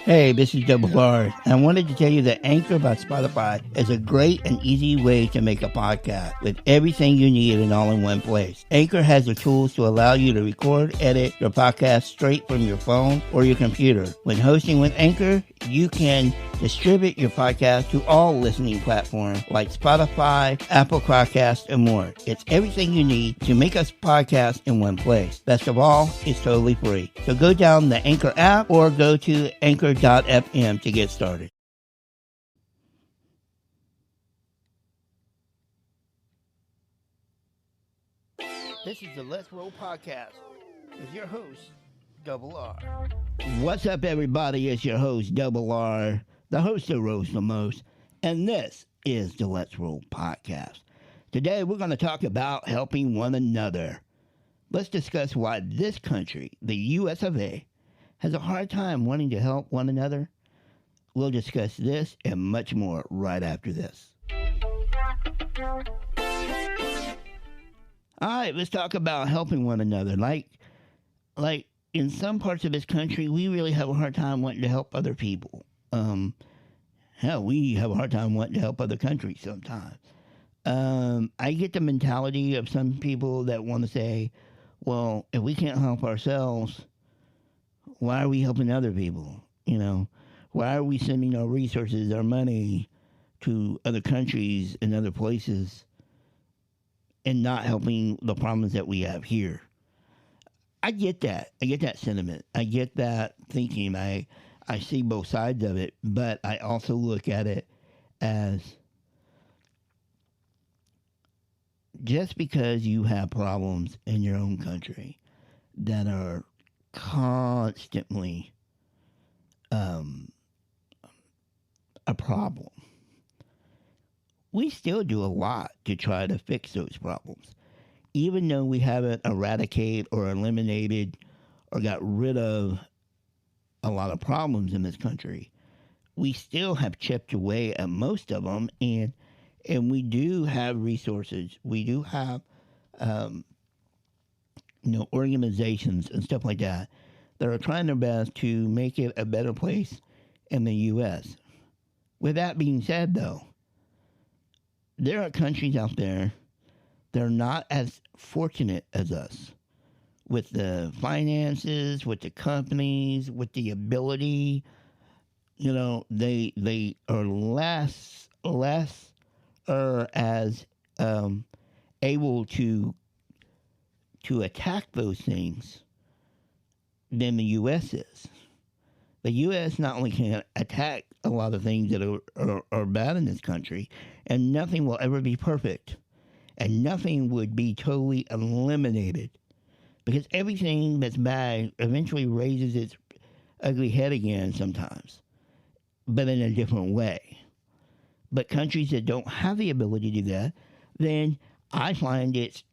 Hey, this is Double R. And I wanted to tell you that Anchor by Spotify is a great and easy way to make a podcast with everything you need and all in one place. Anchor has the tools to allow you to record, edit your podcast straight from your phone or your computer. When hosting with Anchor, you can distribute your podcast to all listening platforms like Spotify, Apple Podcasts, and more. It's everything you need to make a podcast in one place. Best of all, it's totally free. So go down the Anchor app or go to anchor.fm to get started. This is the Let's Roll Podcast with your host, Double R. What's up, everybody? It's your host, Double R, the host that rolls the most, and this is the Let's Roll Podcast. Today, we're going to talk about helping one another. Let's discuss why this country, the US of A, has a hard time wanting to help one another. We'll discuss this and much more right after this. All right, let's talk about helping one another. Like in some parts of this country, we really have a hard time wanting to help other people. Hell, we have a hard time wanting to help other countries sometimes. I get the mentality of some people that want to say, well, if we can't help ourselves, why are we helping other people? Why are we sending our resources, our money to other countries and other places and not helping the problems that we have here? I get that. I get that sentiment. I get that thinking. I see both sides of it, but I also look at it as just because you have problems in your own country that are constantly a problem, we still do a lot to try to fix those problems. Even though we haven't eradicated or eliminated or got rid of a lot of problems in this country, we still have chipped away at most of them, and we do have resources. We do have organizations and stuff like that are trying their best to make it a better place in the U.S. With that being said, though, there are countries out there that are not as fortunate as us with the finances, with the companies, with the ability. They are less as able to attack those things than the U.S. is. The U.S. not only can attack a lot of things that are bad in this country, and nothing will ever be perfect, and nothing would be totally eliminated, because everything that's bad eventually raises its ugly head again sometimes, but in a different way. But countries that don't have the ability to do that, then I find it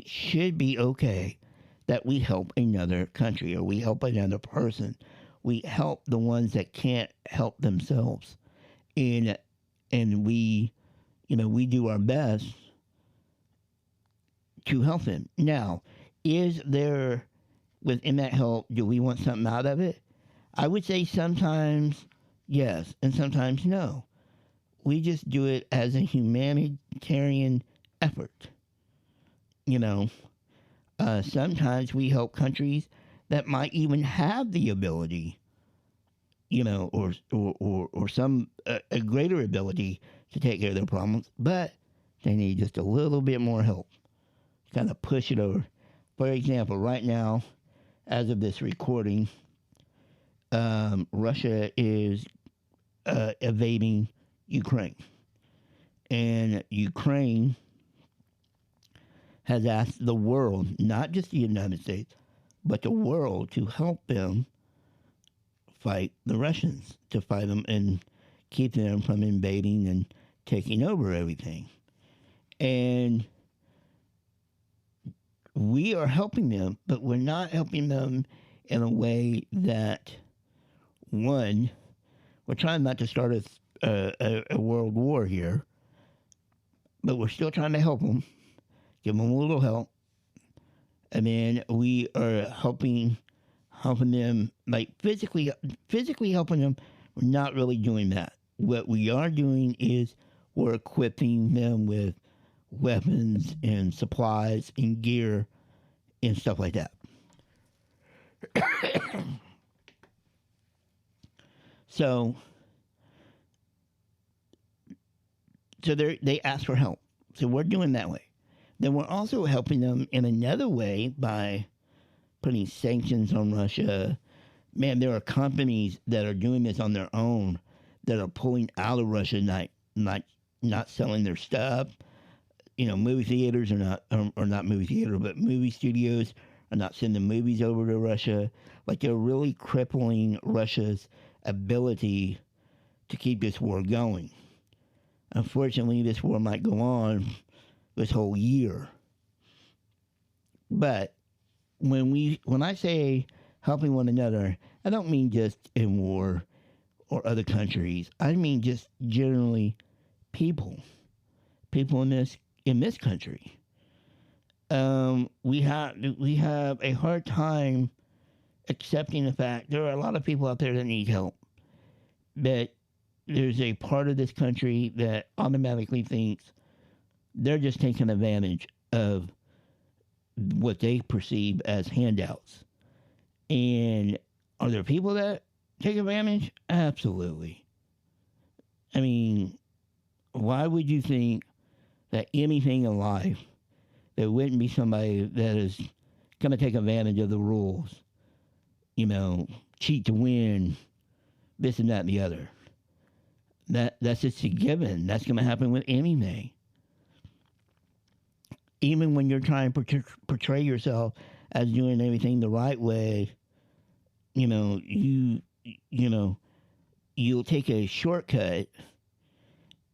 should be okay that we help another country or we help another person. We help the ones that can't help themselves, and we do our best to help them. Now, is there within that help? Do we want something out of it? I would say sometimes yes, and sometimes no. We just do it as a humanitarian effort. Sometimes we help countries that might even have the ability, or some a greater ability to take care of their problems, but they need just a little bit more help. Kind of push it over. For example, right now, as of this recording, Russia is invading Ukraine, and Ukraine has asked the world, not just the United States, but the world, to help them fight the Russians, to fight them and keep them from invading and taking over everything. And we are helping them, but we're not helping them in a way that, one, we're trying not to start a world war here, but we're still trying to help them, give them a little help. And then we are helping helping them, like physically helping them. We're not really doing that. What we are doing is we're equipping them with weapons and supplies and gear and stuff like that. So, they ask for help. So we're doing that way. Then we're also helping them in another way by putting sanctions on Russia. Man, there are companies that are doing this on their own that are pulling out of Russia, not selling their stuff. Movie theaters are not, or not movie theater, but movie studios are not sending movies over to Russia. Like, they're really crippling Russia's ability to keep this war going. Unfortunately, this war might go on this whole year. But when I say helping one another, I don't mean just in war or other countries. I mean just generally people in this country. We have a hard time accepting the fact there are a lot of people out there that need help, but there's a part of this country that automatically thinks they're just taking advantage of what they perceive as handouts. And are there people that take advantage? Absolutely. I mean, why would you think that anything in life, there wouldn't be somebody that is going to take advantage of the rules? Cheat to win, this and that and the other. That's just a given. That's going to happen with anything. Even when you're trying to portray yourself as doing everything the right way, you'll take a shortcut,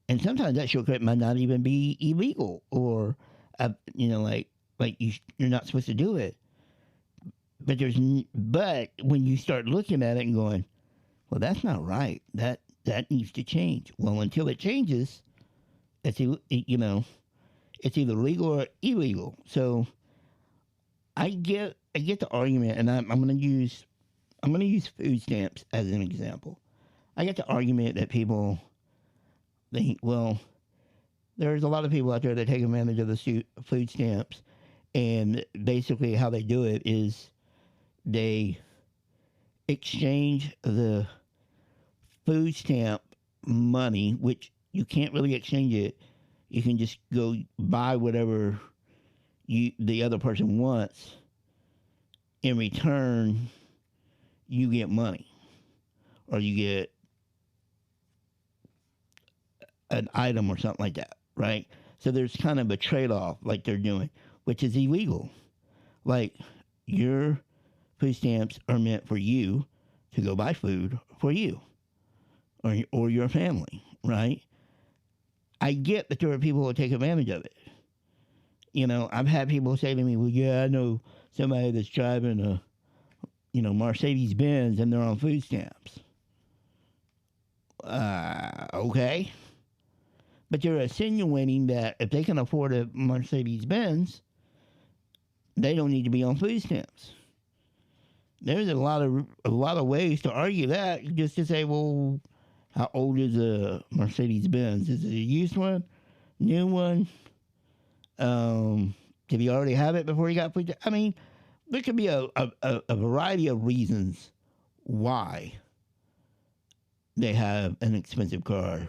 and sometimes that shortcut might not even be illegal, or you're not supposed to do it. But when you start looking at it and going, well, that's not right. That needs to change. Well, until it changes, it's either legal or illegal. So I get the argument, and I'm going to use food stamps as an example. I get the argument that people think, well, there's a lot of people out there that take advantage of the food stamps, and basically how they do it is they exchange the food stamp money, which you can't really exchange it. You can just go buy whatever the other person wants. In return, you get money, or you get an item or something like that, right? So there's kind of a trade-off like they're doing, which is illegal. Like, your food stamps are meant for you to go buy food for you or your family, right? I get that there are people who take advantage of it. I've had people say to me, well, yeah, I know somebody that's driving a, Mercedes Benz and they're on food stamps. Okay. But you're insinuating that if they can afford a Mercedes Benz, they don't need to be on food stamps. There's a lot of ways to argue that, just to say, well, how old is a Mercedes Benz? Is it a used one? New one? Did he already have it before he got food stamps? I mean, there could be a variety of reasons why they have an expensive car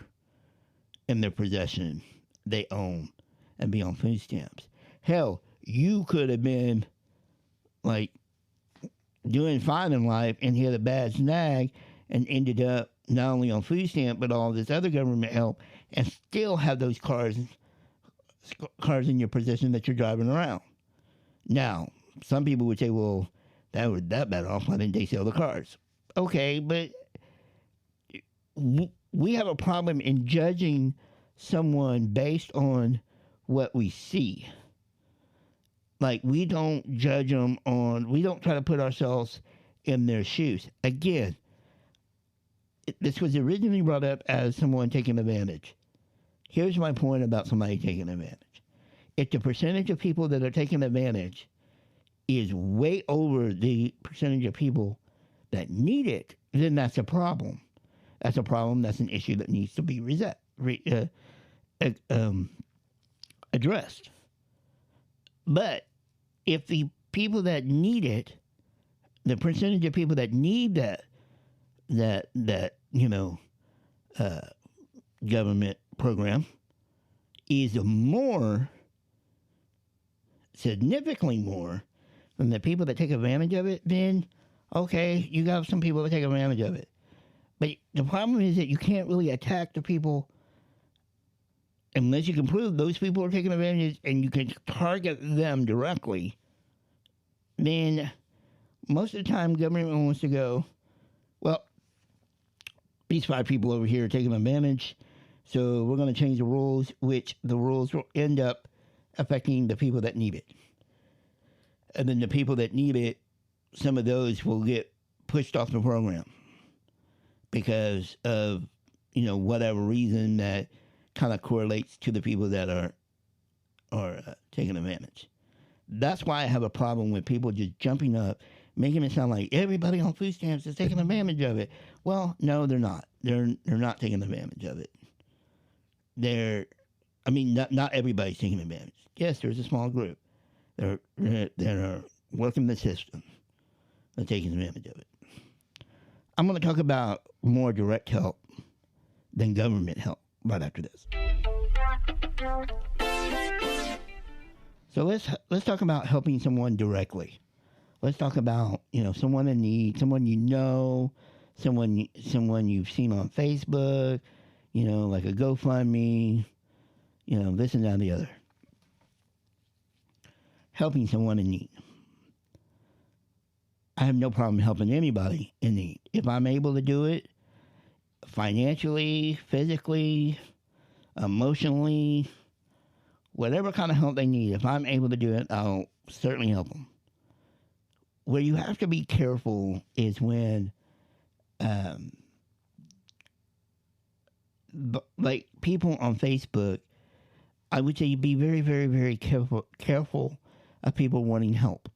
in their possession, they own, and be on food stamps. Hell, you could have been, like, doing fine in life and hit a bad snag and ended up not only on food stamp but all this other government help, and still have those cars in your possession that you're driving around. Now, some people would say, well, that was that bad off. Why didn't they sell the cars? Okay, but we have a problem in judging someone based on what we see. Like, we don't judge them we don't try to put ourselves in their shoes. Again, this was originally brought up as someone taking advantage. Here's my point about somebody taking advantage. If the percentage of people that are taking advantage is way over the percentage of people that need it, then that's a problem. That's a problem. That's an issue that needs to be addressed. But if the people that need it, the percentage of people that need that uh, government program is more, significantly more than the people that take advantage of it, then okay, you got some people that take advantage of it. But the problem is that you can't really attack the people unless you can prove those people are taking advantage and you can target them directly. Then most of the time, government wants to go, well, these 5 people over here are taking advantage, so we're going to change the rules, which the rules will end up affecting the people that need it. And then the people that need it, some of those will get pushed off the program because of, whatever reason that kind of correlates to the people that are taking advantage. That's why I have a problem with people just jumping up, making it sound like everybody on food stamps is taking advantage of it. Well, no, they're not. They're not taking advantage of it. Not everybody's taking advantage. Yes, there's a small group that are working the system and taking advantage of it. I'm going to talk about more direct help than government help right after this. So let's talk about helping someone directly. Let's talk about someone in need, someone someone you've seen on Facebook, like a GoFundMe, this and that and the other. Helping someone in need. I have no problem helping anybody in need. If I'm able to do it financially, physically, emotionally, whatever kind of help they need, if I'm able to do it, I'll certainly help them. Where you have to be careful is when, like people on Facebook, I would say be very, very, very careful of people wanting help.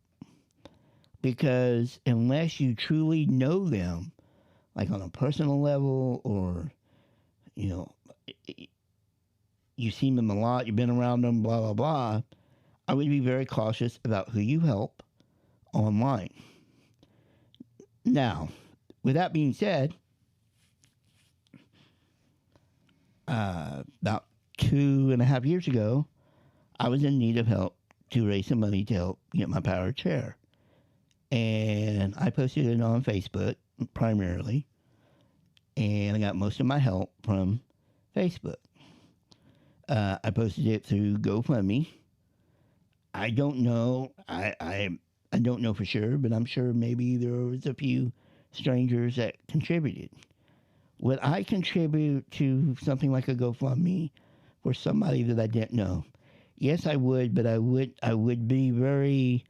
Because unless you truly know them, like on a personal level, or, you've seen them a lot, you've been around them, blah, blah, blah, I would be very cautious about who you help online. Now, with that being said, about 2.5 years ago, I was in need of help to raise some money to help get my power chair. And I posted it on Facebook primarily, and I got most of my help from Facebook. I posted it through GoFundMe. I don't know. I don't know for sure, but I'm sure maybe there was a few strangers that contributed. Would I contribute to something like a GoFundMe for somebody that I didn't know? Yes, I would, but I would be very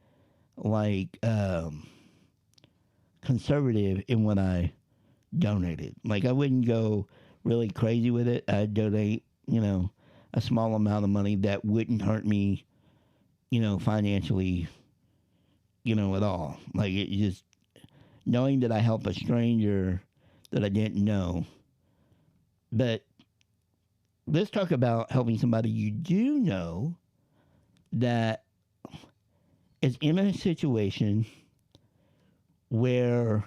conservative in what I donated. Like I wouldn't go really crazy with it. I'd donate, a small amount of money that wouldn't hurt me, financially, at all. Like it just knowing that I help a stranger that I didn't know. But let's talk about helping somebody you do know that is in a situation where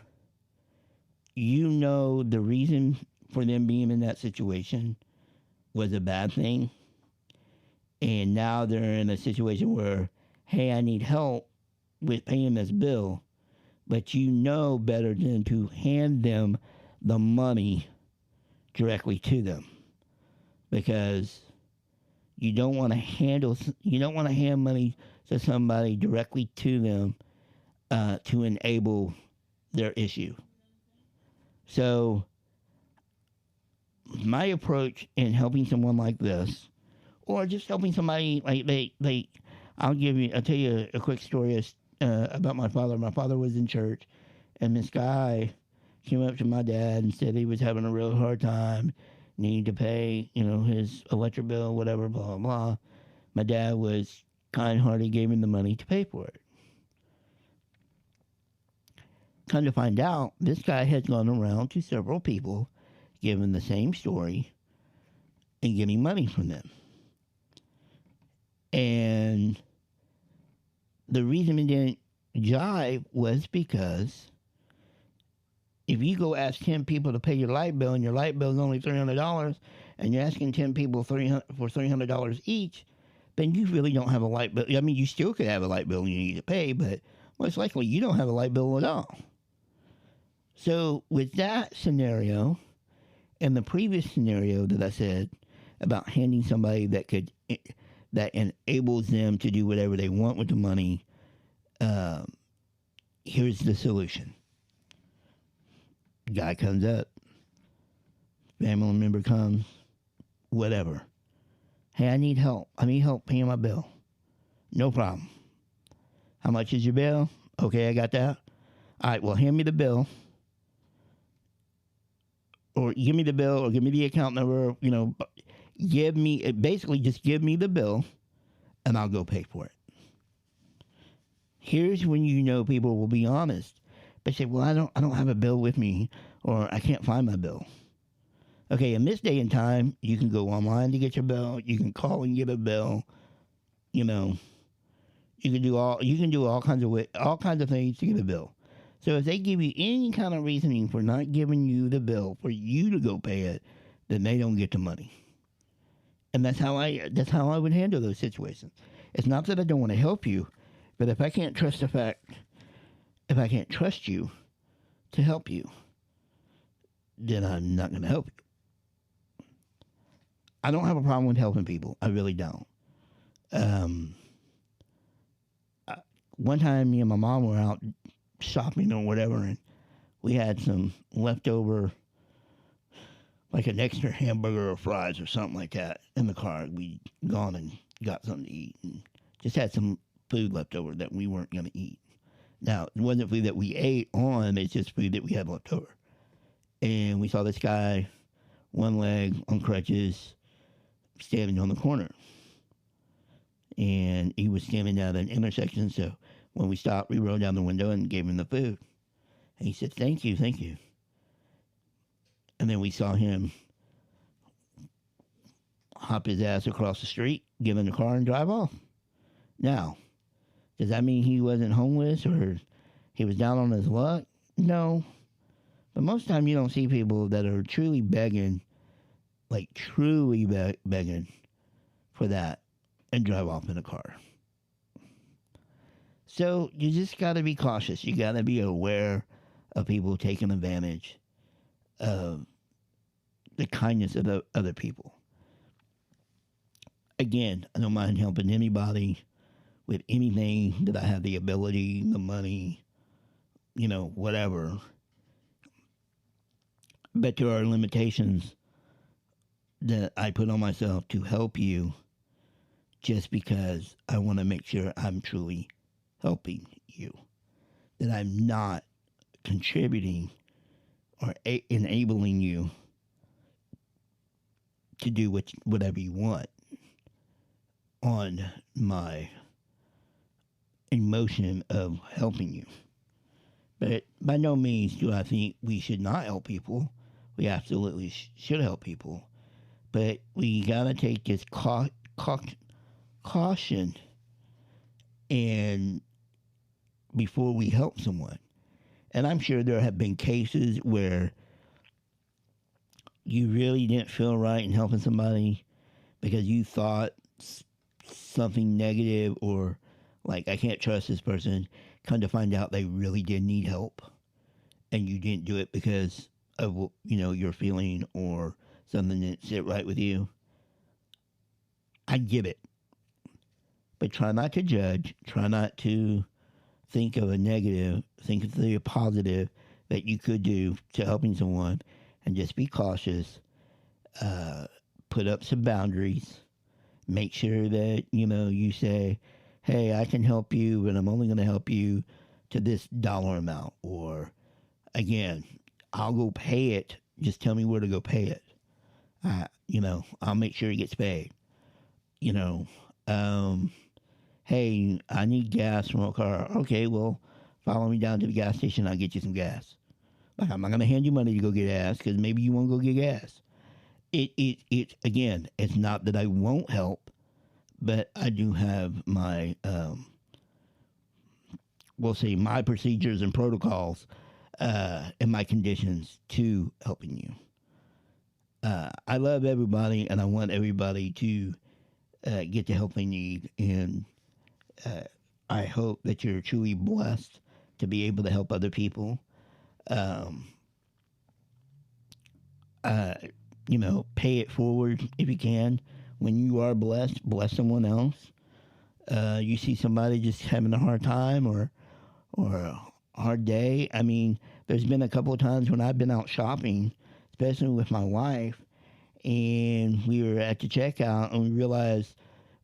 the reason for them being in that situation was a bad thing. And now they're in a situation where, hey, I need help with paying this bill. But better than to hand them the money directly to them. Because you don't want to hand money to somebody directly to them to enable their issue. So my approach in helping someone like this, or just helping somebody I'll tell you a quick story about my father. My father was in church, and this guy came up to my dad and said he was having a real hard time, needing to pay, his electric bill, whatever, blah, blah, blah. My dad was kind-hearted, gave him the money to pay for it. Come to find out, this guy has gone around to several people, giving the same story and getting money from them. And the reason it didn't jive was because if you go ask 10 people to pay your light bill and your light bill is only $300 and you're asking 10 people for $300 each, then you really don't have a light bill. I mean, you still could have a light bill you need to pay, but most likely you don't have a light bill at all. So with that scenario and the previous scenario that I said about handing somebody that enables them to do whatever they want with the money, here's the solution. Guy comes up, family member comes, whatever. Hey, I need help. I need help paying my bill. No problem. How much is your bill? Okay, I got that. All right, well, hand me the bill. Or give me the bill or give me the account number. Basically just give me the bill and I'll go pay for it. Here's when you know people will be honest. They say, well, I don't have a bill with me, or I can't find my bill. Okay, in this day and time, you can go online to get your bill. You can call and get a bill. You can do all kinds of things to get a bill. So if they give you any kind of reasoning for not giving you the bill for you to go pay it, then they don't get the money. And that's how I would handle those situations. It's not that I don't want to help you, but if I can't trust you to help you, then I'm not going to help you. I don't have a problem with helping people. I really don't. One time, me and my mom were out shopping or whatever, and we had some leftover, like an extra hamburger or fries or something like that in the car. We'd gone and got something to eat and just had some food left over that we weren't going to eat. Now, it wasn't food that we ate on, it's just food that we had left over. And we saw this guy, one leg on crutches, standing on the corner. And he was standing at an intersection, so when we stopped, we rolled down the window and gave him the food. And he said, thank you. And then we saw him hop his ass across the street, get in the car, and drive off. Now, does that mean he wasn't homeless or he was down on his luck? No. But most of the time you don't see people that are truly begging, like truly begging for that and drive off in a car. So you just got to be cautious. You got to be aware of people taking advantage of the kindness of the other people. Again, I don't mind helping anybody with anything that I have the ability, the money, whatever. But there are limitations that I put on myself to help you just because I want to make sure I'm truly helping you, that I'm not contributing or enabling you to do whatever you want on my emotion of helping you. But by no means do I think we should not help people. We absolutely should help people. But we gotta take this caution and before we help someone. And I'm sure there have been cases where you really didn't feel right in helping somebody because you thought something negative or like, I can't trust this person. Come to find out they really did need help. And you didn't do it because of, your feeling or something didn't sit right with you. I get it. But try not to judge. Try not to think of a negative. Think of the positive that you could do to helping someone. And just be cautious. Put up some boundaries. Make sure that, you say, hey, I can help you, but I'm only going to help you to this dollar amount. Or, again, I'll go pay it. Just tell me where to go pay it. I'll make sure it gets paid. Hey, I need gas from a car. Okay, well, follow me down to the gas station. I'll get you some gas. Like, I'm not going to hand you money to go get gas because maybe you won't go get gas. Again, it's not that I won't help, but I do have my, we'll say, my procedures and protocols and my conditions to helping you. I love everybody, and I want everybody to get the help they need. And I hope that you're truly blessed to be able to help other people. Pay it forward if you can. When you are blessed, bless someone else. You see somebody just having a hard time or a hard day. I mean, there's been a couple of times when I've been out shopping, especially with my wife, and we were at the checkout and we realized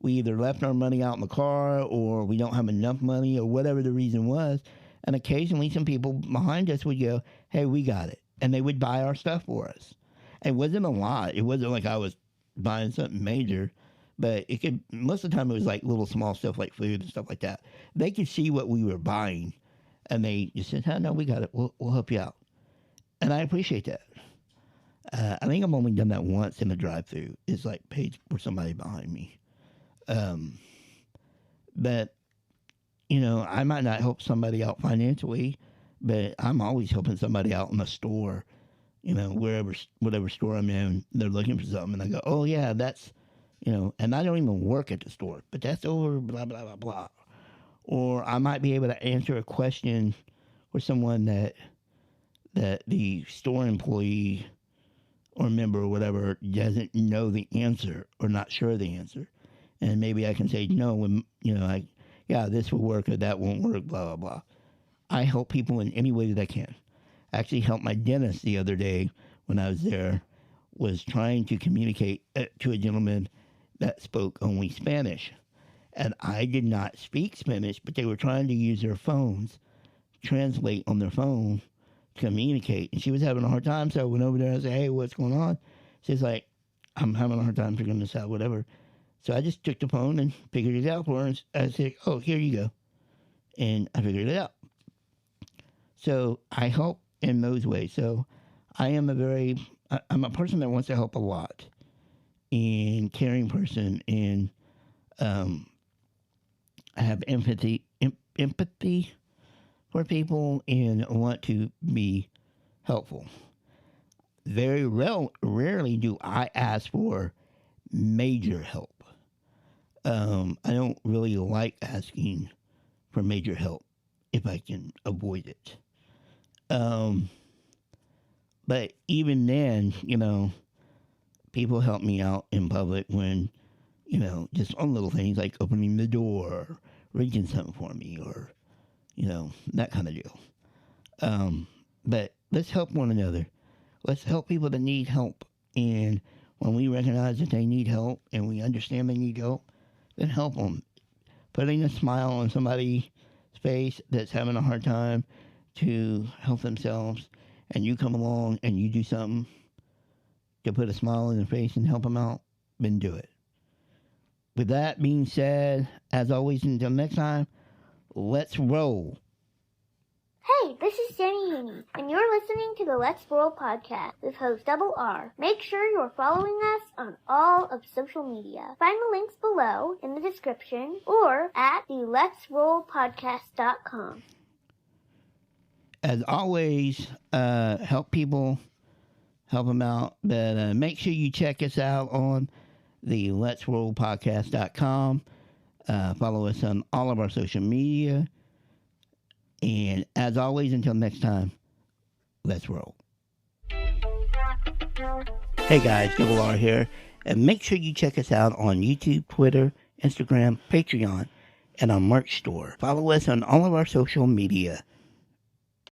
we either left our money out in the car or we don't have enough money or whatever the reason was. And occasionally some people behind us would go, hey, we got it. And they would buy our stuff for us. It wasn't a lot. It wasn't like I was buying something major, but most of the time it was like little small stuff like food and stuff like that. They could see what we were buying and they just said, oh, no, we got it. We'll help you out. And I appreciate that. I think I've only done that once in a drive-thru. It's like paid for somebody behind me. But, I might not help somebody out financially, but I'm always helping somebody out in the store, whatever store I'm in, they're looking for something. And I go, oh, yeah, that's, and I don't even work at the store, but that's over, blah, blah, blah, blah. Or I might be able to answer a question for someone that the store employee or member or whatever doesn't know the answer or not sure of the answer. And maybe I can say, no, this will work or that won't work, blah, blah, blah. I help people in any way that I can. I actually helped my dentist the other day when I was there, was trying to communicate to a gentleman that spoke only Spanish. And I did not speak Spanish, but they were trying to use their phones, translate on their phone to communicate. And she was having a hard time, so I went over there and said, hey, what's going on? She's like, I'm having a hard time figuring this out, whatever. So I just took the phone and figured it out for her. And I said, oh, here you go. And I figured it out. So I help in those ways. So I'm a person that wants to help a lot, and caring person, and I have empathy for people and want to be helpful. Very rarely do I ask for major help. I don't really like asking for major help if I can avoid it. But even then, people help me out in public when, just on little things like opening the door or reading something for me or, that kind of deal. But let's help one another. Let's help people that need help. And when we recognize that they need help and we understand they need help, then help them. Putting a smile on somebody's face that's having a hard time to help themselves, and you come along and you do something to put a smile on their face and help them out, then do it. With that being said, as always, until next time, let's roll. Hey, this is Danny Haney, and you're listening to the Let's Roll podcast with host Double R. Make sure you're following us on all of social media. Find the links below in the description or at the letsrollpodcast.com. As always, help people, help them out, but make sure you check us out on the letsrollpodcast.com. Follow us on all of our social media. And as always, until next time, let's roll. Hey guys, Double R here. And make sure you check us out on YouTube, Twitter, Instagram, Patreon, and our merch store. Follow us on all of our social media.